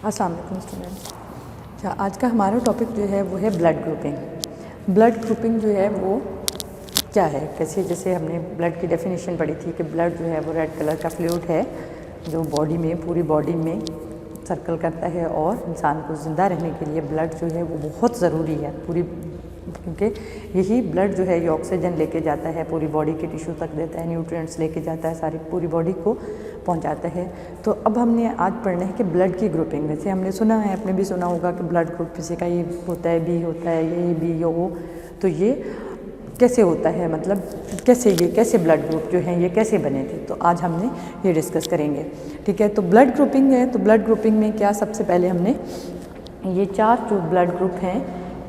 अस्सलाम वालेकुम स्टूडेंट। अच्छा, आज का हमारा टॉपिक जो है वो है ब्लड ग्रुपिंग। ब्लड ग्रुपिंग जो है वो क्या है, कैसे, जैसे हमने ब्लड की डेफिनेशन पढ़ी थी कि ब्लड जो है वो रेड कलर का फ्लूइड है जो बॉडी में, पूरी बॉडी में सर्कल करता है और इंसान को ज़िंदा रहने के लिए ब्लड जो है वो बहुत ज़रूरी है पूरी, क्योंकि यही ब्लड जो है ये ऑक्सीजन लेके जाता है, पूरी बॉडी के टिश्यू तक देता है, न्यूट्रिएंट्स लेके जाता है, सारी पूरी बॉडी को पहुंचाता है। तो अब हमने आज पढ़ना है कि ब्लड की ग्रुपिंग। वैसे हमने सुना है, आपने भी सुना होगा कि ब्लड ग्रुप किसी का ये होता है, बी होता है, ये बी या ओ। तो ये कैसे होता है, मतलब कैसे ब्लड ग्रुप जो हैं ये कैसे बने थे, तो आज हमने ये डिस्कस करेंगे। ठीक है, तो ब्लड ग्रुपिंग है, तो ब्लड ग्रुपिंग में क्या, सबसे पहले हमने ये 4 जो ब्लड ग्रुप हैं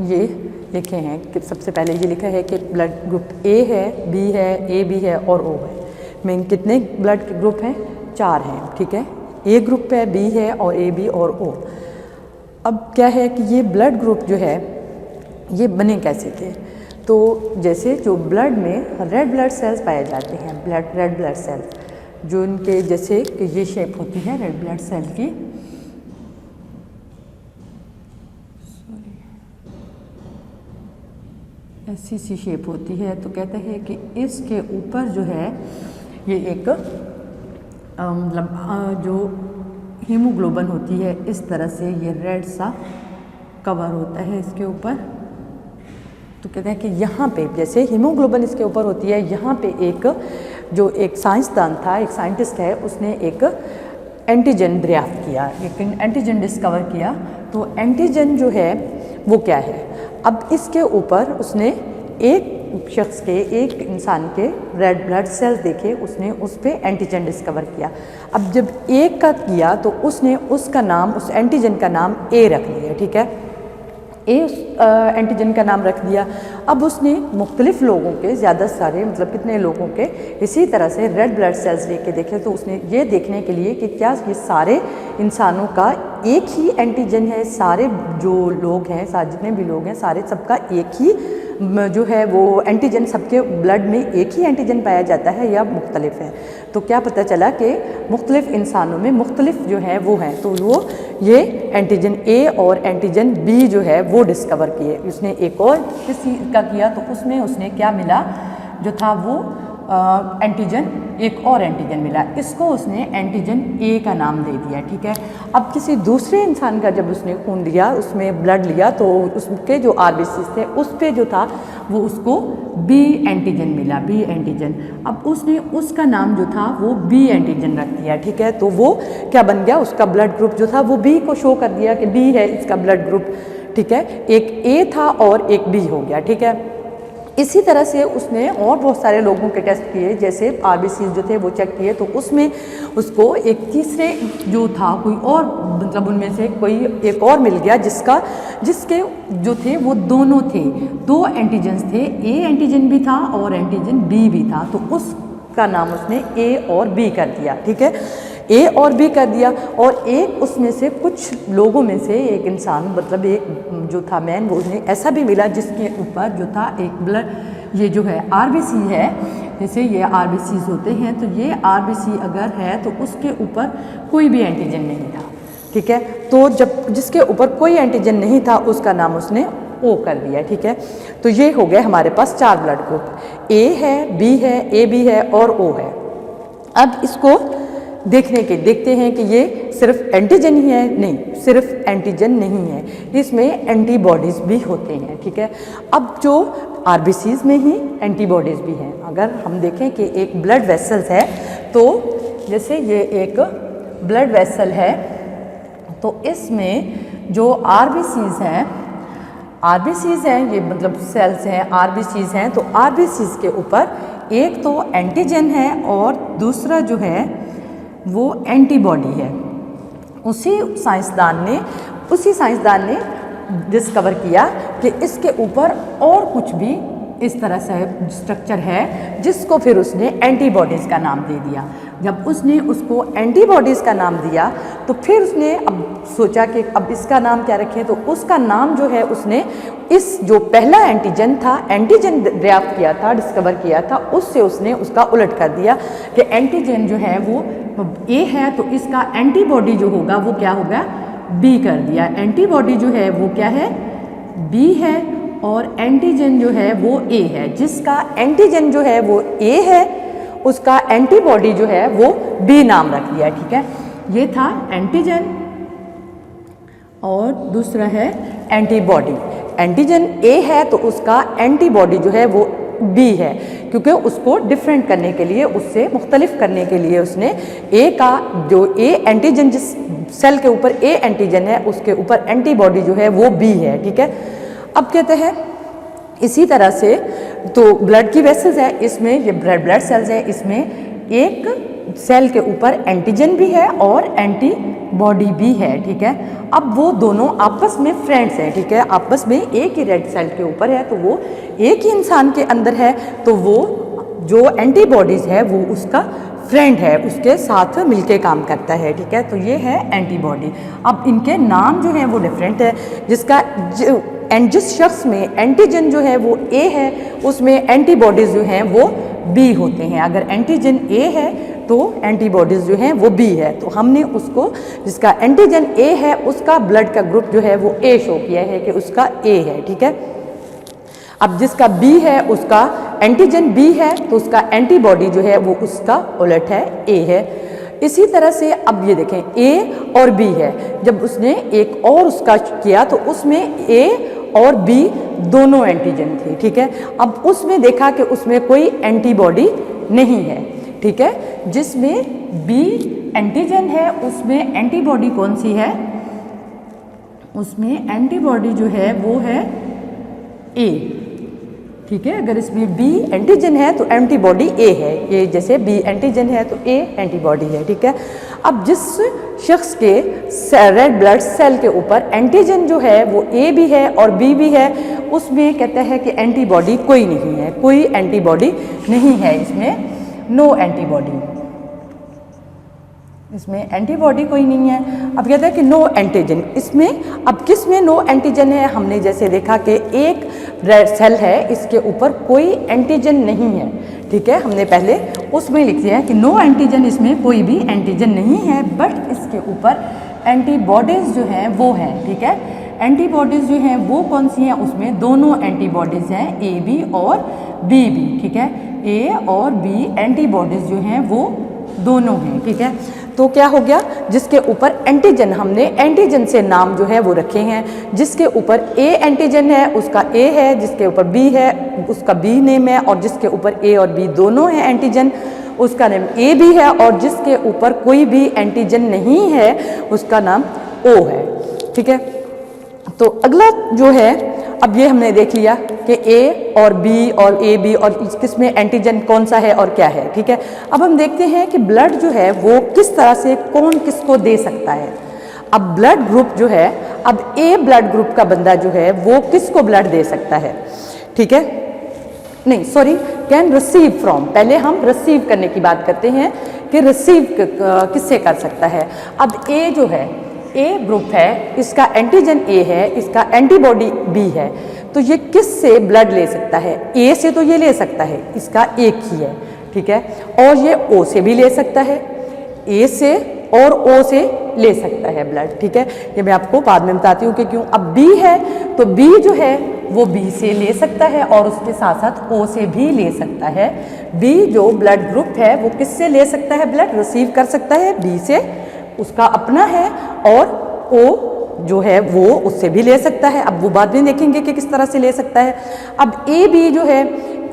ये लिखे हैं कि सबसे पहले ये लिखा है कि ब्लड ग्रुप ए है, बी है, ए बी है और ओ है। में कितने ब्लड के ग्रुप हैं? 4 हैं। ठीक है, ए ग्रुप है, बी है और ए बी और ओ। अब क्या है कि ये ब्लड ग्रुप जो है ये बने कैसे थे? तो जैसे जो ब्लड में रेड ब्लड सेल्स पाए जाते हैं, रेड ब्लड सेल्स जो इनके जैसे कि ये शेप होती है रेड ब्लड सेल की, ऐसी सी शेप होती है। तो कहते हैं कि इसके ऊपर जो है ये एक मतलब जो हीमोग्लोबिन होती है, इस तरह से ये रेड सा कवर होता है इसके ऊपर। तो कहते हैं कि यहाँ पे जैसे हीमोग्लोबिन इसके ऊपर होती है, यहाँ पे एक साइंसदान था, एक साइंटिस्ट है, उसने एक एंटीजन दरियाफ्त किया, एक एंटीजन डिस्कवर किया। तो एंटीजन जो है वो क्या है? अब इसके ऊपर उसने एक शख्स के, एक इंसान के रेड ब्लड सेल्स देखे, उसने उस पर एंटीजन डिस्कवर किया। अब जब एक का किया तो उसने उसका नाम, उस एंटीजन का नाम ए रख लिया। ठीक है, ए उस एंटीजन का नाम रख दिया। अब उसने मुख्तलिफ लोगों के, ज़्यादा सारे मतलब कितने लोगों के इसी तरह से रेड ब्लड सेल्स लेके देखे। तो उसने ये देखने के लिए कि क्या ये सारे इंसानों का एक ही एंटीजन है, सारे जो लोग हैं, सारे जितने भी लोग हैं, सारे सबका एक ही जो है वो एंटीजन, सबके ब्लड में एक ही एंटीजन पाया जाता है या मुख्तलिफ है। तो क्या पता चला कि मुख्तलिफ इंसानों में मुख्तलिफ जो है वो हैं। तो वो ये एंटीजन ए और एंटीजन बी जो है वो डिस्कवर किए। उसने एक और किसी का किया तो उसमें उसने क्या मिला, जो था वो एंटीजन, एक और एंटीजन मिला, इसको उसने एंटीजन ए का नाम दे दिया। ठीक है, अब किसी दूसरे इंसान का जब उसने खून लिया, उसमें ब्लड लिया, तो उसके जो आरबीसी थे उस पे जो था वो उसको बी एंटीजन मिला, बी एंटीजन। अब उसने उसका नाम जो था वो बी एंटीजन रख दिया। ठीक है, तो वो क्या बन गया, उसका ब्लड ग्रुप जो था वो बी को शो कर दिया कि बी है इसका ब्लड ग्रुप। ठीक है, एक ए था और एक बी हो गया। ठीक है, इसी तरह से उसने और बहुत सारे लोगों के टेस्ट किए, जैसे आरबीसी जो थे वो चेक किए, तो उसमें उसको एक तीसरे जो था कोई और, मतलब उनमें से कोई एक और मिल गया जिसके जो थे वो दोनों थे, 2 एंटीजन्स थे, ए एंटीजन भी था और एंटीजन बी भी था। तो उसका नाम उसने ए और बी कर दिया। ठीक है, ए और बी कर दिया। और एक उसमें से कुछ लोगों में से एक इंसान, मतलब एक जो था मैन, वो उसने ऐसा भी मिला जिसके ऊपर जो था एक ब्लड, ये जो है आरबीसी है, जैसे ये आरबीसीज होते हैं, तो ये आरबीसी अगर है तो उसके ऊपर कोई भी एंटीजन नहीं था। ठीक है, तो जब जिसके ऊपर कोई एंटीजन नहीं था उसका नाम उसने ओ कर दिया। ठीक है, तो ये हो गए हमारे पास 4 ब्लड ग्रुप, ए है, बी है, ए बी है और ओ है। अब इसको देखते हैं कि ये सिर्फ एंटीजन ही है? नहीं, सिर्फ एंटीजन नहीं है, इसमें एंटीबॉडीज़ भी होते हैं। ठीक है, अब जो आरबीसीज में ही एंटीबॉडीज़ भी हैं। अगर हम देखें कि एक ब्लड वेसल्स है, तो जैसे ये एक ब्लड वेसल है, तो इसमें जो आरबीसीज हैं, ये मतलब सेल्स हैं, आरबीसीज हैं, तो आरबीसीज के ऊपर एक तो एंटीजन है और दूसरा जो है वो एंटीबॉडी है। उसी साइंसदान ने डिस्कवर किया कि इसके ऊपर और कुछ भी इस तरह से स्ट्रक्चर है, जिसको फिर उसने एंटीबॉडीज़ का नाम दे दिया। जब उसने उसको एंटीबॉडीज़ का नाम दिया तो फिर उसने अब सोचा कि अब इसका नाम क्या रखें, तो उसका नाम जो है उसने इस जो पहला एंटीजन दरियाफ्त किया था, डिस्कवर किया था, उससे उसने उसका उलट कर दिया कि एंटीजन जो है वो ए है, तो इसका एंटीबॉडी जो होगा वो क्या होगा, बी कर दिया। एंटीबॉडी जो है वो क्या है, बी है, और एंटीजन जो है वो ए है। जिसका एंटीजन जो है वो ए है उसका एंटीबॉडी जो है वो बी नाम रख दिया। ठीक है, ये था एंटीजन और दूसरा है एंटीबॉडी। एंटीजन ए है तो उसका एंटीबॉडी जो है वो बी है, क्योंकि उसको डिफरेंट करने के लिए, उससे मुख्तलिफ करने के लिए उसने ए का जो ए एंटीजन, जिस सेल के ऊपर ए एंटीजन है उसके ऊपर एंटीबॉडी जो है वो बी है। ठीक है, अब कहते हैं इसी तरह से तो ब्लड की वेसल्स है, इसमें ये ब्लड सेल्स है, इसमें एक सेल के ऊपर एंटीजन भी है और एंटीबॉडी भी है। ठीक है, अब वो दोनों आपस में फ्रेंड्स हैं। ठीक है, आपस में एक ही रेड सेल के ऊपर है तो वो एक ही इंसान के अंदर है, तो वो जो एंटीबॉडीज है वो उसका फ्रेंड है, उसके साथ मिलके काम करता है। ठीक है, तो ये है एंटीबॉडी। अब इनके नाम जो है वो डिफरेंट है। जिस शख्स में एंटीजन जो है वो ए है उसमें एंटीबॉडीज़ जो हैं वो बी होते हैं। अगर एंटीजन ए है तो एंटीबॉडीज़ जो हैं वो बी है। तो हमने उसको, जिसका एंटीजन ए है उसका ब्लड का ग्रुप जो है वो ए शो किया है कि उसका ए है। ठीक है, अब जिसका बी है उसका एंटीजन बी है तो उसका एंटीबॉडी जो है वो उसका उलट है, ए है। इसी तरह से अब ये देखें ए और बी है, जब उसने एक और उसका किया तो उसमें ए और बी दोनों एंटीजन थे। ठीक है, अब उसमें देखा कि उसमें कोई एंटीबॉडी नहीं है। ठीक है, जिसमें बी एंटीजन है उसमें एंटीबॉडी कौन सी है, उसमें एंटीबॉडी जो है वो है ए। ठीक है, अगर इसमें बी एंटीजन है तो एंटीबॉडी ए है, ये जैसे बी एंटीजन है तो ए एंटीबॉडी है। ठीक है, अब जिस शख्स के रेड ब्लड सेल के ऊपर एंटीजन जो है वो ए भी है और बी भी है, उसमें कहते हैं कि एंटीबॉडी कोई नहीं है, कोई एंटीबॉडी नहीं है, इसमें नो एंटीबॉडी, इसमें एंटीबॉडी कोई नहीं है। अब कहते हैं कि नो एंटीजन, इसमें अब किस में नो एंटीजन है, हमने जैसे देखा कि एक रेड सेल है इसके ऊपर कोई एंटीजन नहीं है। ठीक है, हमने पहले उसमें लिख दिया है कि नो एंटीजन, इसमें कोई भी एंटीजन नहीं है, बट इसके ऊपर एंटीबॉडीज़ जो हैं वो हैं। ठीक है, एंटीबॉडीज़ जो हैं वो कौन सी हैं, उसमें दोनों एंटीबॉडीज़ हैं, ए बी और बी बी। ठीक है, ए और बी एंटीबॉडीज़ जो हैं वो दोनों हैं। ठीक है, तो क्या हो गया, जिसके ऊपर एंटीजन, हमने एंटीजन से नाम जो है वो रखे हैं। जिसके ऊपर ए एंटीजन है उसका ए है, जिसके ऊपर बी है उसका बी नेम है, और जिसके ऊपर ए और बी दोनों हैं एंटीजन उसका नाम ए भी है, और जिसके ऊपर कोई भी एंटीजन नहीं है उसका नाम ओ है। ठीक है, तो अगला जो है, अब ये हमने देख लिया कि ए और बी और ए बी और किसमें एंटीजन कौन सा है और क्या है। ठीक है, अब हम देखते हैं कि ब्लड जो है वो किस तरह से कौन किसको दे सकता है। अब ब्लड ग्रुप जो है, अब ए ब्लड ग्रुप का बंदा जो है वो किसको ब्लड दे सकता है। ठीक है, नहीं सॉरी, कैन रिसीव फ्रॉम, पहले हम रिसीव करने की बात करते हैं कि रिसीव किससे कर सकता है। अब ए जो है, ए ग्रुप है, इसका एंटीजन ए है, इसका एंटीबॉडी बी है, तो ये किस से ब्लड ले सकता है, ए से तो ये ले सकता है, इसका एक ही है। ठीक है, और ये ओ से भी ले सकता है, ए से और ओ से ले सकता है ब्लड। ठीक है, ये मैं आपको बाद में बताती हूँ कि क्यों। अब बी है तो बी जो है वो बी से ले सकता है और उसके साथ साथ ओ से भी ले सकता है। बी जो ब्लड ग्रुप है वो किससे ले सकता है ब्लड, रिसीव कर सकता है बी से, उसका अपना है, और ओ जो है वो उससे भी ले सकता है। अब वो बाद में देखेंगे कि किस तरह से ले सकता है। अब ए बी जो है,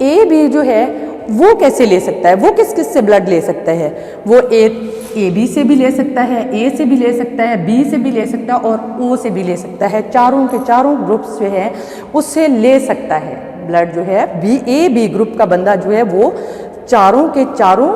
ए बी जो है वो कैसे ले सकता है, वो किस किस से ब्लड ले सकता है, वो ए बी से भी ले सकता है, ए से भी ले सकता है, बी से भी ले सकता है और ओ से भी ले सकता है। चारों के चारों ग्रुप्स जो है उससे ले सकता है ब्लड जो है। बी ए बी ग्रुप का बंदा जो है वो चारों के चारों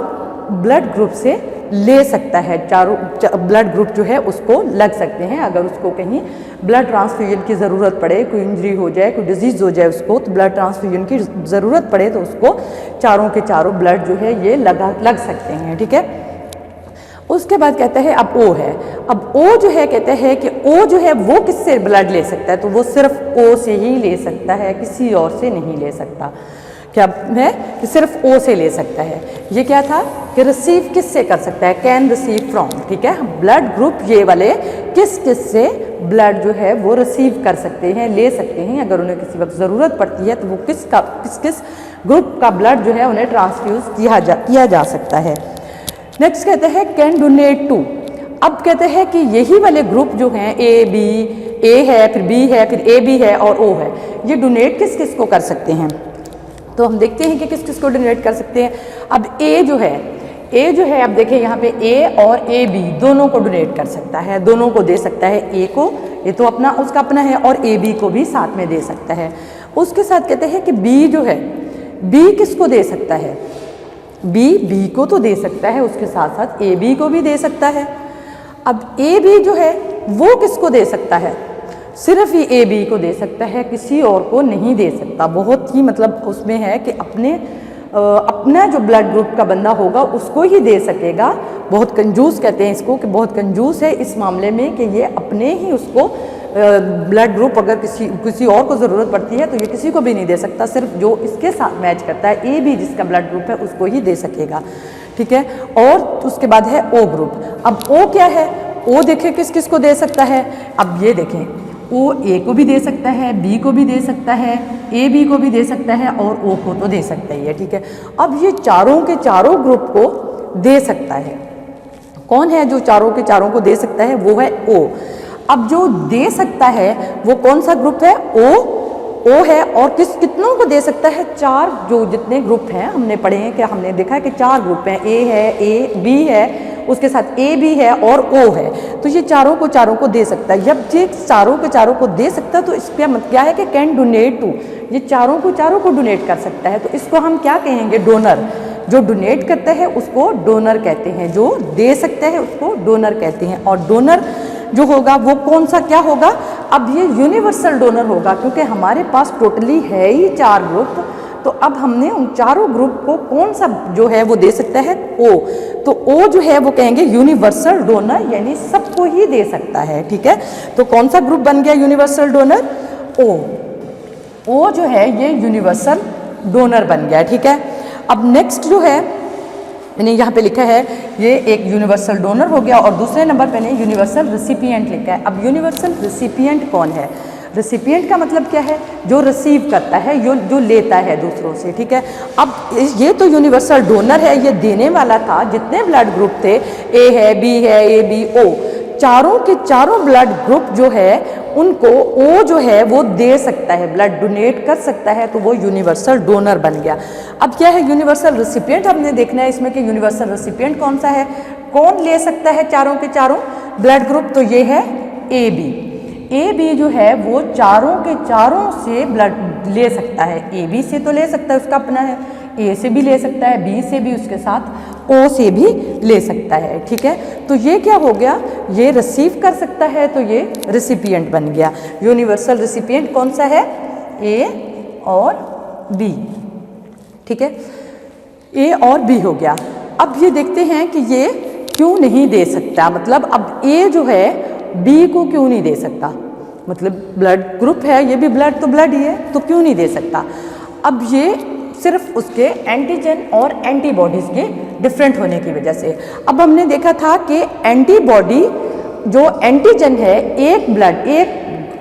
ब्लड ग्रुप से ले सकता है। चारों ब्लड ग्रुप जो है उसको लग सकते हैं। अगर उसको कहीं ब्लड ट्रांसफ्यूजन की ज़रूरत पड़े, कोई इंजरी हो जाए, कोई डिजीज़ हो जाए उसको, तो ब्लड ट्रांसफ्यूजन की ज़रूरत पड़े तो उसको चारों के चारों ब्लड जो है ये लग सकते हैं। ठीक है, उसके बाद कहते हैं अब ओ है। अब ओ जो है कहते हैं कि ओ जो है वो किससे ब्लड ले सकता है, तो वो सिर्फ ओ से ही ले सकता है, किसी और से नहीं ले सकता। क्या है कि सिर्फ ओ से ले सकता है। ये क्या था कि रिसीव किससे कर सकता है, कैन रिसीव फ्रॉम, ठीक है। ब्लड ग्रुप ये वाले किस किस से ब्लड जो है वो रिसीव कर सकते हैं, ले सकते हैं, अगर उन्हें किसी वक्त ज़रूरत पड़ती है तो वो किस किस ग्रुप का ब्लड जो है उन्हें ट्रांसफ्यूज किया जा सकता है। नेक्स्ट कहते हैं कैन डोनेट टू। अब कहते हैं कि यही वाले ग्रुप जो हैं ए बी, ए है फिर बी है फिर ए बी है और ओ है, ये डोनेट किस किस को कर सकते हैं। तो हम देखते हैं कि किस किस को डोनेट कर सकते हैं। अब ए जो है अब देखें यहाँ पे ए और ए बी दोनों को डोनेट कर सकता है, दोनों को दे सकता है। ए को, ये तो अपना उसका अपना है, और ए बी को भी साथ में दे सकता है। उसके साथ कहते हैं कि बी जो है, बी किसको दे सकता है, बी को तो दे सकता है, उसके साथ साथ ए बी को भी दे सकता है। अब ए बी जो है वो किसको दे सकता है, सिर्फ ही ए बी को दे सकता है, किसी और को नहीं दे सकता। बहुत ही मतलब उसमें है कि अपना जो ब्लड ग्रुप का बंदा होगा उसको ही दे सकेगा। बहुत कंजूस कहते हैं इसको, कि बहुत कंजूस है इस मामले में कि ये अपने ही उसको ब्लड ग्रुप अगर किसी और को ज़रूरत पड़ती है तो ये किसी को भी नहीं दे सकता, सिर्फ जो इसके साथ मैच करता है ए बी जिसका ब्लड ग्रुप है उसको ही दे सकेगा, ठीक है। और उसके बाद है ओ ग्रुप। अब ओ क्या है, ओ देखें किस किस को दे सकता है। अब ये देखें ओ ए को भी दे सकता है, बी को भी दे सकता है, ए बी को भी दे सकता है और ओ को तो दे सकता ही है, ठीक है। अब ये चारों के चारों ग्रुप को दे सकता है। कौन है जो चारों के चारों को दे सकता है, वो है ओ। अब जो दे सकता है वो कौन सा ग्रुप है, ओ है। और कितनों को दे सकता है, चार जो जितने ग्रुप हैं हमने पढ़े हैं कि हमने देखा है कि चार ग्रुप हैं, ए है, ए बी है, उसके साथ ए बी है और ओ है, तो ये चारों को दे सकता है। जब ये चारों के चारों को दे सकता है तो इस पर मतलब क्या है कि कैन डोनेट टू, ये चारों को डोनेट कर सकता है। तो इसको हम क्या कहेंगे, डोनर। जो डोनेट करता है उसको डोनर कहते हैं, जो दे सकता है उसको डोनर कहते हैं। और डोनर जो होगा वो कौन सा क्या होगा, अब ये यूनिवर्सल डोनर होगा, क्योंकि हमारे पास टोटली है ही चार ग्रुप। तो अब हमने उन चारों ग्रुप को कौन सा जो है वो दे सकता है, ओ। तो ओ जो है वो कहेंगे यूनिवर्सल डोनर, यानी सबको ही दे सकता है, ठीक है। तो कौन सा ग्रुप बन गया यूनिवर्सल डोनर, ओ जो है ये यूनिवर्सल डोनर बन गया, ठीक है। अब नेक्स्ट जो है मैंने यहाँ पे लिखा है ये एक यूनिवर्सल डोनर हो गया, और दूसरे नंबर पे मैंने यूनिवर्सल रिसिपिएंट लिखा है। अब यूनिवर्सल रिसिपिएंट कौन है, रिसिपिएंट का मतलब क्या है, जो रिसीव करता है, जो लेता है दूसरों से, ठीक है। अब ये तो यूनिवर्सल डोनर है, ये देने वाला था। जितने ब्लड ग्रुप थे, ए है, बी है, ए बी ओ, चारों के चारों ब्लड ग्रुप जो है उनको ओ जो है वो दे सकता है, ब्लड डोनेट कर सकता है, तो वो यूनिवर्सल डोनर बन गया। अब क्या है यूनिवर्सल रिसिपिएंट, हमने देखना है इसमें कि यूनिवर्सल रिसिपिएंट कौन सा है, कौन ले सकता है चारों के चारों ब्लड ग्रुप, तो ये है ए बी। ए बी जो है वो चारों के चारों से ब्लड ले सकता है। ए बी से तो ले सकता है, उसका अपना है, ए से भी ले सकता है, बी से भी, उसके साथ ओ से भी ले सकता है, ठीक है। तो ये क्या हो गया, ये रिसीव कर सकता है, तो ये रिसिपिएंट बन गया। यूनिवर्सल रिसिपिएंट कौन सा है, ए और बी, ठीक है, ए और बी हो गया। अब ये देखते हैं कि ये क्यों नहीं दे सकता, मतलब अब ए जो है बी को क्यों नहीं दे सकता, मतलब ब्लड ग्रुप है, ये भी ब्लड तो ब्लड ही है, तो क्यों नहीं दे सकता। अब ये सिर्फ उसके एंटीजन और एंटीबॉडीज़ के डिफरेंट होने की वजह से। अब हमने देखा था कि एंटीबॉडी जो एंटीजन है, एक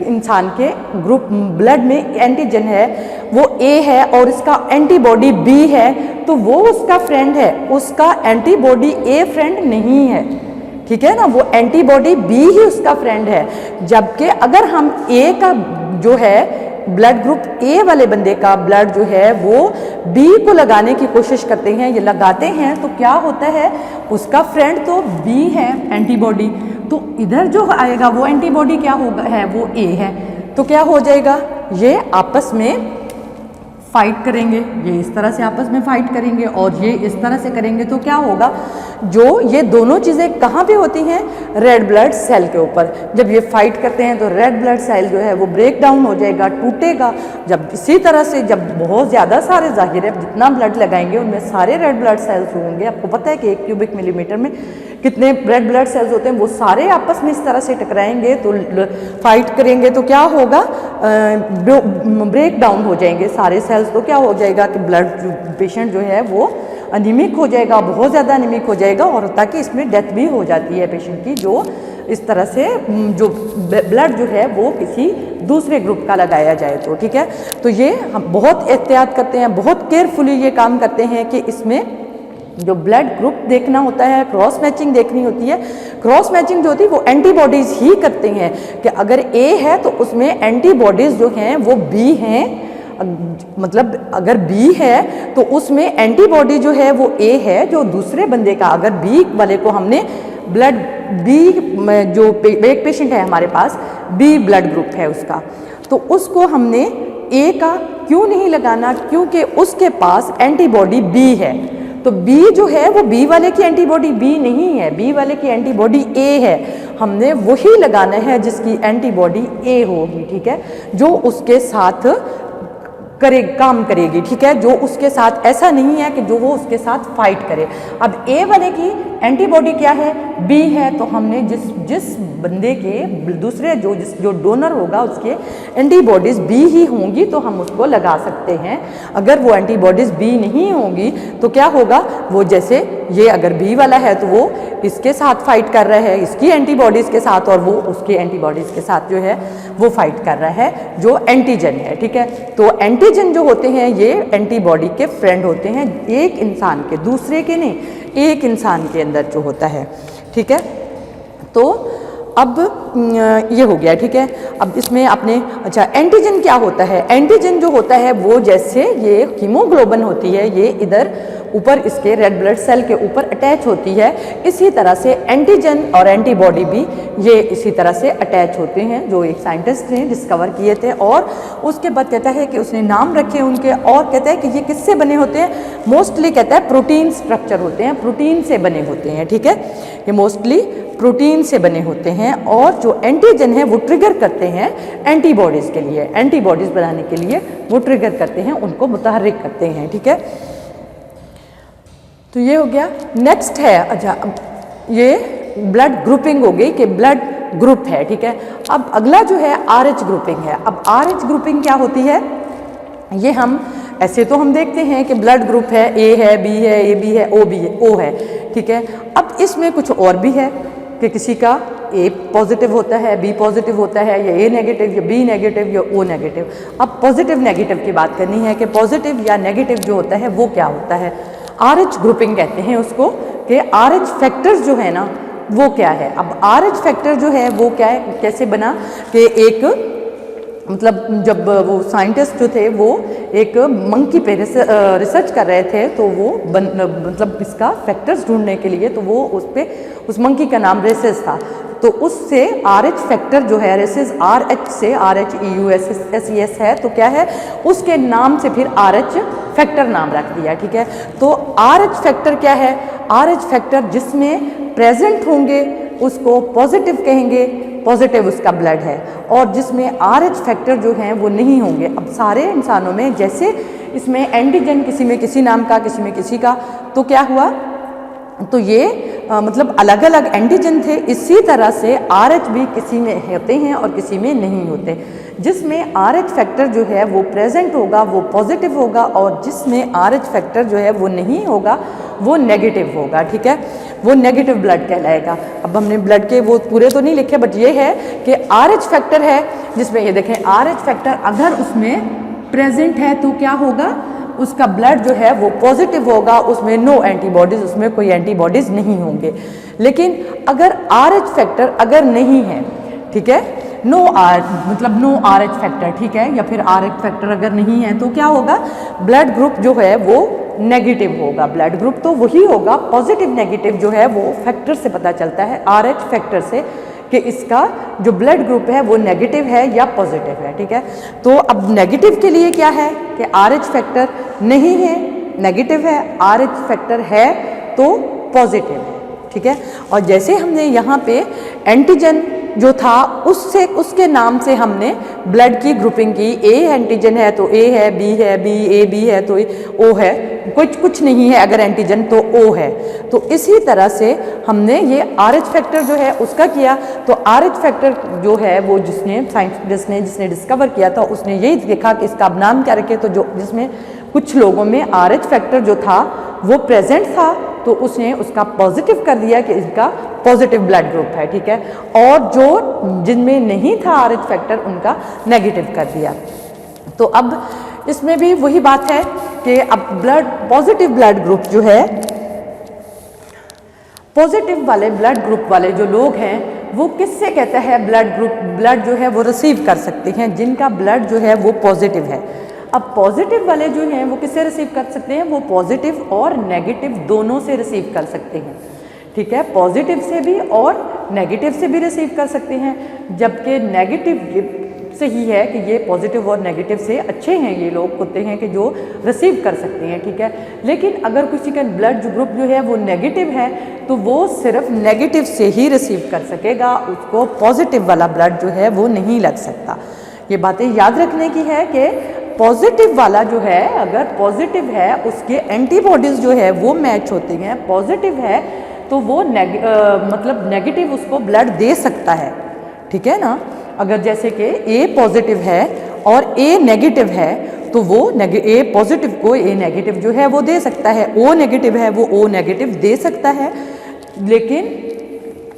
इंसान के ग्रुप ब्लड में एंटीजन है वो ए है और इसका एंटीबॉडी बी है, तो वो उसका फ्रेंड है, उसका एंटीबॉडी ए फ्रेंड नहीं है, ठीक है ना, वो एंटीबॉडी बी ही उसका फ्रेंड है। जबकि अगर हम ए का जो है ब्लड ग्रुप ए वाले बंदे का ब्लड जो है वो बी को लगाने की कोशिश करते हैं, ये लगाते हैं, तो क्या होता है, उसका फ्रेंड तो बी है एंटीबॉडी, तो इधर जो आएगा वो एंटीबॉडी क्या होगा है, वो ए है, तो क्या हो जाएगा, ये आपस में फाइट करेंगे, ये इस तरह से आपस में फाइट करेंगे और ये इस तरह से करेंगे, तो क्या होगा, जो ये दोनों चीज़ें कहाँ पे होती हैं, रेड ब्लड सेल के ऊपर। जब ये फाइट करते हैं तो रेड ब्लड सेल जो है वो ब्रेक डाउन हो जाएगा, टूटेगा। जब इसी तरह से जब बहुत ज़्यादा सारे, जाहिर है जितना ब्लड लगाएंगे उनमें सारे रेड ब्लड सेल्स होंगे, आपको पता है कि 1 क्यूबिक मिलीमीटर में कितने रेड ब्लड सेल्स होते हैं, वो सारे आपस में इस तरह से टकराएंगे तो फाइट करेंगे, तो क्या होगा, ब्रेक डाउन हो जाएंगे सारे सेल्स। तो क्या हो जाएगा कि ब्लड पेशेंट जो है वो अनीमिक हो जाएगा, बहुत ज़्यादा अनीमिक हो जाएगा और ताकि इसमें डेथ भी हो जाती है पेशेंट की, जो इस तरह से जो ब्लड जो है वो किसी दूसरे ग्रुप का लगाया जाए तो, ठीक है। तो ये हम बहुत एहतियात करते हैं, बहुत केयरफुली ये काम करते हैं कि इसमें जो ब्लड ग्रुप देखना होता है, क्रॉस मैचिंग देखनी होती है। क्रॉस मैचिंग जो होती है वो एंटीबॉडीज़ ही करते हैं कि अगर ए है तो उसमें एंटीबॉडीज़ जो हैं वो बी हैं, मतलब अगर बी है तो उसमें एंटीबॉडी जो है वो ए है, जो दूसरे बंदे का, अगर बी वाले को हमने ब्लड बी जो एक पेशेंट है हमारे पास, बी ब्लड ग्रुप है उसका, तो उसको हमने ए का क्यों नहीं लगाना, क्योंकि उसके पास एंटीबॉडी बी है। तो बी जो है वो बी वाले की एंटीबॉडी बी नहीं है, बी वाले की एंटीबॉडी ए है। हमने वही लगाना है जिसकी एंटीबॉडी ए होगी, ठीक है, जो उसके साथ काम करेगी, ठीक है, जो उसके साथ, ऐसा नहीं है कि जो वो उसके साथ फाइट करे। अब ए वाले की एंटीबॉडी क्या है, बी है, तो हमने जिस बंदे के दूसरे जो डोनर होगा उसके एंटीबॉडीज़ बी ही होंगी तो हम उसको लगा सकते हैं। अगर वो एंटीबॉडीज़ बी नहीं होंगी तो क्या होगा, वो जैसे ये अगर बी वाला है तो वो इसके साथ फाइट कर रहा है, इसकी एंटीबॉडीज़ के साथ, और वो उसके एंटीबॉडीज़ के साथ जो है वो फाइट कर रहा है, जो एंटीजन है, ठीक है। तो एंटीजन जो होते हैं ये एंटीबॉडी के फ्रेंड होते हैं, एक इंसान के, दूसरे के नहीं, एक इंसान के अंदर जो होता है, ठीक है। तो अब ये हो गया, ठीक है। अब इसमें आपने, अच्छा एंटीजन क्या होता है, एंटीजन जो होता है वो जैसे ये हीमोग्लोबिन होती है, ये इधर ऊपर इसके रेड ब्लड सेल के ऊपर अटैच होती है, इसी तरह से एंटीजन और एंटीबॉडी भी ये इसी तरह से अटैच होते हैं, जो एक साइंटिस्ट ने डिस्कवर किए थे। और उसके बाद कहता है कि उसने नाम रखे उनके, और कहता है कि ये किससे बने होते हैं, मोस्टली कहता है प्रोटीन स्ट्रक्चर होते हैं, प्रोटीन से बने होते हैं, ठीक है, ये मोस्टली प्रोटीन से बने होते हैं। और जो एंटीजन है वो ट्रिगर करते हैं एंटीबॉडीज़ के लिए, एंटीबॉडीज़ बनाने के लिए वो ट्रिगर करते हैं, उनको मुतहर्रिक करते हैं, ठीक है। तो ये हो गया। नेक्स्ट है, अच्छा ये ब्लड ग्रुपिंग हो गई कि ब्लड ग्रुप है, ठीक है। अब अगला जो है RH ग्रुपिंग है। अब RH ग्रुपिंग क्या होती है, ये हम ऐसे तो हम देखते हैं कि ब्लड ग्रुप है, ए है, बी है, ए बी है, ओ बी है, ओ है, ठीक है। अब इसमें कुछ और भी है कि किसी का ए पॉजिटिव होता है, बी पॉजिटिव होता है, या ए नेगेटिव, या बी नेगेटिव, या ओ नेगेटिव। अब पॉजिटिव नेगेटिव की बात करनी है कि पॉजिटिव या नेगेटिव जो होता है वो क्या होता है। RH ग्रुपिंग कहते हैं उसको, कि RH फैक्टर्स जो है ना वो क्या है। अब RH फैक्टर जो है वो क्या है, कैसे बना कि एक, मतलब जब वो साइंटिस्ट जो थे वो एक मंकी पे रिसर्च कर रहे थे, तो वो मतलब इसका फैक्टर्स ढूंढने के लिए, तो वो उस मंकी का नाम रेसिस था, तो उससे RH फैक्टर जो है, रेसिस RH से RHEUSSES है, तो क्या है उसके नाम से फिर RH फैक्टर नाम रख दिया, ठीक है। तो RH फैक्टर क्या है, RH फैक्टर जिसमें प्रेजेंट होंगे उसको पॉजिटिव कहेंगे, पॉजिटिव उसका ब्लड है, और जिसमें RH फैक्टर जो हैं वो नहीं होंगे। अब सारे इंसानों में जैसे इसमें एंटीजन किसी में किसी नाम का, किसी में किसी का, तो क्या हुआ, तो ये मतलब अलग अलग एंटीजन थे, इसी तरह से RH भी किसी में होते हैं और किसी में नहीं होते। जिसमें RH फैक्टर जो है वो प्रेजेंट होगा वो पॉजिटिव होगा, और जिसमें RH फैक्टर जो है वो नहीं होगा वो नेगेटिव होगा, ठीक है, वो नेगेटिव ब्लड कहलाएगा। अब हमने ब्लड के वो पूरे तो नहीं लिखे, बट ये है कि RH फैक्टर है जिसमें ये देखें, RH फैक्टर अगर उसमें प्रेजेंट है तो क्या होगा, उसका ब्लड जो है वो पॉजिटिव होगा, उसमें नो एंटीबॉडीज़, उसमें कोई एंटीबॉडीज़ नहीं होंगे। लेकिन अगर RH फैक्टर अगर नहीं है, ठीक है, मतलब नो RH फैक्टर, ठीक है, या फिर RH फैक्टर अगर नहीं है तो क्या होगा, ब्लड ग्रुप जो है वो नेगेटिव होगा। ब्लड ग्रुप तो वही होगा, पॉजिटिव नेगेटिव जो है वो फैक्टर से पता चलता है, RH फैक्टर से, कि इसका जो ब्लड ग्रुप है वो नेगेटिव है या पॉजिटिव है, ठीक है। तो अब नेगेटिव के लिए क्या है कि RH फैक्टर नहीं है, नेगेटिव है, RH फैक्टर है तो पॉजिटिव है, ठीक है। और जैसे हमने यहाँ पे एंटीजन जो था उसके नाम से हमने ब्लड की ग्रुपिंग की, ए एंटीजन है तो ए है, बी है, बी ए बी है तो ओ है, कुछ नहीं है अगर एंटीजन तो O है। तो इसी तरह से हमने ये RH फैक्टर जो है उसका किया। तो RH फैक्टर जो है वो जिसने डिस्कवर किया था उसने यही देखा कि इसका अब नाम क्या रखे, तो जो जिसमें कुछ लोगों में RH फैक्टर जो था वो प्रेजेंट था तो उसने उसका पॉजिटिव कर दिया कि इसका पॉजिटिव ब्लड ग्रुप है, ठीक है। और जो जिनमें नहीं था RH फैक्टर उनका नेगेटिव कर दिया। तो अब इसमें भी वही बात है कि अब पॉजिटिव ब्लड ग्रुप जो है, पॉजिटिव वाले ब्लड ग्रुप वाले जो लोग हैं वो किससे कहते हैं ब्लड जो है वो रिसीव कर सकते हैं, जिनका ब्लड जो है वो पॉजिटिव है। अब पॉजिटिव वाले जो हैं वो किससे रिसीव कर सकते हैं, वो पॉजिटिव और नेगेटिव दोनों से रिसीव कर सकते हैं, ठीक है। पॉजिटिव से भी और नेगेटिव से भी रिसीव कर सकते हैं, जबकि नेगेटिव सही है कि ये पॉजिटिव और नेगेटिव से अच्छे हैं, ये लोग होते हैं कि जो रिसीव कर सकते हैं, ठीक है। लेकिन अगर किसी का ब्लड ग्रुप जो है वो नेगेटिव है तो वो सिर्फ नेगेटिव से ही रिसीव कर सकेगा, उसको पॉजिटिव वाला ब्लड जो है वो नहीं लग सकता। ये बातें याद रखने की है कि पॉजिटिव वाला जो है अगर पॉजिटिव है उसके एंटीबॉडीज़ जो है वो मैच होती हैं, पॉजिटिव है तो वो मतलब नेगेटिव उसको ब्लड दे सकता है, ठीक है ना। अगर जैसे कि A पॉजिटिव है और A नेगेटिव है तो वो A पॉजिटिव को A नेगेटिव जो है वो दे सकता है, O नेगेटिव है वो O नेगेटिव दे सकता है। लेकिन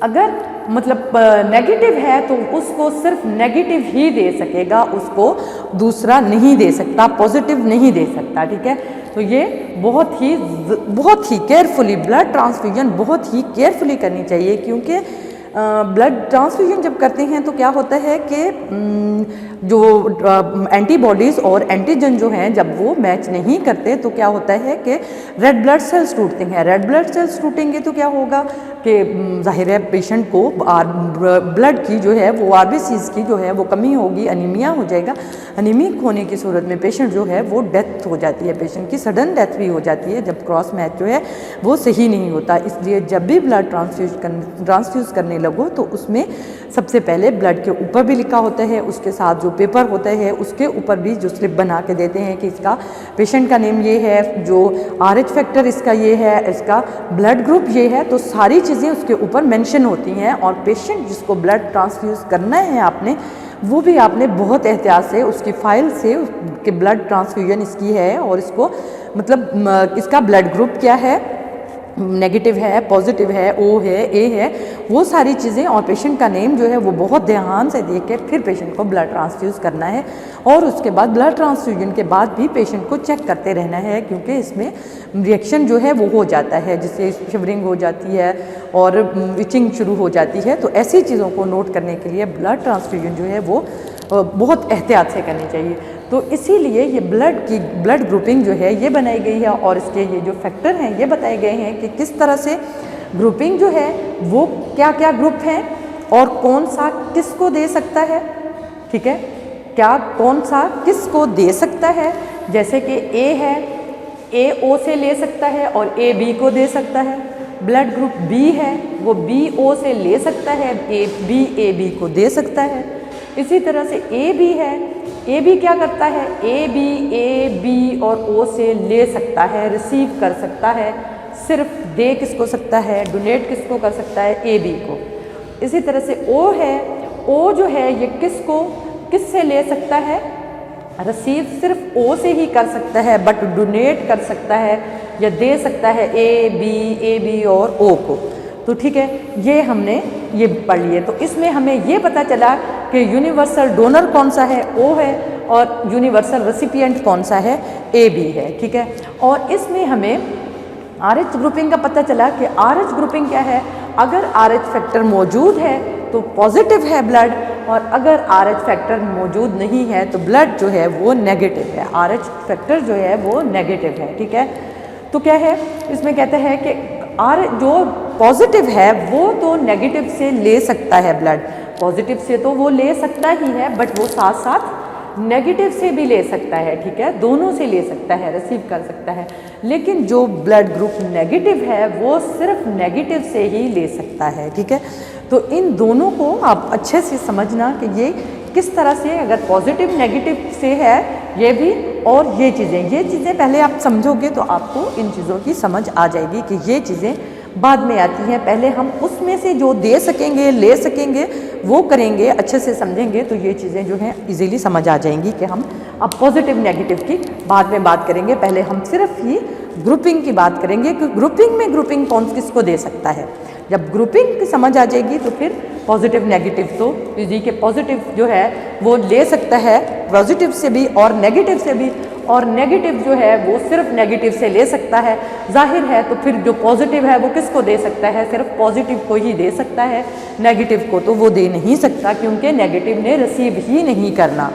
अगर मतलब नेगेटिव है तो उसको सिर्फ नेगेटिव ही दे सकेगा, उसको दूसरा नहीं दे सकता, पॉजिटिव नहीं दे सकता, ठीक है। तो ये बहुत ही केयरफुली ब्लड ट्रांसफ्यूजन बहुत ही केयरफुली करनी चाहिए, क्योंकि ब्लड ट्रांसफ्यूजन जब करते हैं तो क्या होता है कि जो एंटीबॉडीज़ और एंटीजन जो हैं जब वो मैच नहीं करते तो क्या होता है कि रेड ब्लड सेल्स टूटते हैं। रेड ब्लड सेल्स टूटेंगे तो क्या होगा कि जाहिर है पेशेंट को ब्लड की जो है वो RBCs की जो है वो कमी होगी, अनीमिया हो जाएगा। अनीमिक होने की सूरत में पेशेंट जो है वो डेथ हो जाती है, पेशेंट की सडन डेथ भी हो जाती है जब क्रॉस मैच जो है वो सही नहीं होता। इसलिए जब भी ब्लड ट्रांसफ्यूज़ करने लगो तो उसमें सबसे पहले ब्लड के ऊपर भी लिखा होता है, उसके साथ जो पेपर होता है उसके ऊपर भी जो स्लिप बना के देते हैं कि इसका पेशेंट का नेम ये है, जो RH फैक्टर इसका ये है, इसका ब्लड ग्रुप ये है, तो सारी चीज़ें उसके ऊपर मेंशन होती हैं। और पेशेंट जिसको ब्लड ट्रांसफ्यूज़ करना है आपने, वो भी आपने बहुत एहतियात से उसकी फाइल से कि ब्लड ट्रांसफ्यूजन इसकी है और इसको मतलब इसका ब्लड ग्रुप क्या है, नेगेटिव है, पॉजिटिव है, O है, A है, वो सारी चीज़ें और पेशेंट का नेम जो है वो बहुत ध्यान से देख के फिर पेशेंट को ब्लड ट्रांसफ्यूज़ करना है। और उसके बाद ब्लड ट्रांसफ्यूजन के बाद भी पेशेंट को चेक करते रहना है, क्योंकि इसमें रिएक्शन जो है वो हो जाता है, जिससे शिवरिंग हो जाती है और इचिंग शुरू हो जाती है। तो ऐसी चीज़ों को नोट करने के लिए ब्लड ट्रांसफ्यूजन जो है वो बहुत एहतियात से करनी चाहिए। तो इसीलिए ये ब्लड ग्रुपिंग जो है ये बनाई गई है और इसके ये जो फैक्टर हैं ये बताए गए हैं कि किस तरह से ग्रुपिंग जो है वो क्या क्या ग्रुप हैं और कौन सा किसको दे सकता है, ठीक है, क्या कौन सा किसको दे सकता है। जैसे कि A है, A O से ले सकता है और A B को दे सकता है। ब्लड ग्रुप B है, वो B O से ले सकता है, A B को दे सकता है। इसी तरह से A B है, A B क्या करता है, A B और O से ले सकता है, रिसीव कर सकता है। सिर्फ दे किसको सकता है, डोनेट किसको कर सकता है, A B को। इसी तरह से O है, O जो है ये किससे ले सकता है, रिसीव सिर्फ O से ही कर सकता है, बट डोनेट कर सकता है या दे सकता है A B और O को। तो ठीक है, ये हमने ये पढ़ लिए। तो इसमें हमें ये पता चला कि यूनिवर्सल डोनर कौन सा है, O है, और यूनिवर्सल रेसिपिएंट कौन सा है, AB है, ठीक है। और इसमें हमें RH ग्रुपिंग का पता चला कि RH ग्रुपिंग क्या है। अगर RH फैक्टर मौजूद है तो पॉजिटिव है ब्लड, और अगर RH फैक्टर मौजूद नहीं है तो ब्लड जो है वो नेगेटिव है, RH फैक्टर जो है वो नेगेटिव है, ठीक है। तो क्या है, इसमें कहते हैं कि जो पॉजिटिव है वो तो नेगेटिव से ले सकता है ब्लड, पॉजिटिव से तो वो ले सकता ही है, बट वो साथ साथ नेगेटिव से भी ले सकता है, ठीक है, दोनों से ले सकता है, रिसीव कर सकता है। लेकिन जो ब्लड ग्रुप नेगेटिव है वो सिर्फ नेगेटिव से ही ले सकता है, ठीक है। तो इन दोनों को आप अच्छे से समझना कि ये किस तरह से, अगर पॉजिटिव नेगेटिव से है ये भी और ये चीज़ें पहले आप समझोगे तो आपको इन चीज़ों की समझ आ जाएगी कि ये चीज़ें बाद में आती हैं। पहले हम उसमें से जो दे सकेंगे, ले सकेंगे, वो करेंगे, अच्छे से समझेंगे तो ये चीज़ें जो हैं इजीली समझ आ जाएंगी कि हम अब पॉजिटिव नेगेटिव की बाद में बात करेंगे। पहले हम सिर्फ ही ग्रुपिंग की बात करेंगे कि ग्रुपिंग कौन किसको दे सकता है। जब ग्रुपिंग समझ आ जाएगी तो फिर पॉजिटिव नेगेटिव तो जी के पॉजिटिव जो है वो ले सकता है पॉजिटिव से भी और नेगेटिव से भी, और नेगेटिव जो है वो सिर्फ नेगेटिव से ले सकता है। जाहिर है तो फिर जो पॉजिटिव है वो किसको दे सकता है, सिर्फ पॉजिटिव को ही दे सकता है, नेगेटिव को तो वो दे नहीं सकता क्योंकि नेगेटिव ने रिसीव ही नहीं करना।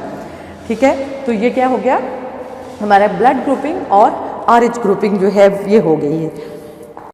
ठीक है, तो ये क्या हो गया हमारा ब्लड ग्रुपिंग और RH ग्रुपिंग जो है ये हो गई है।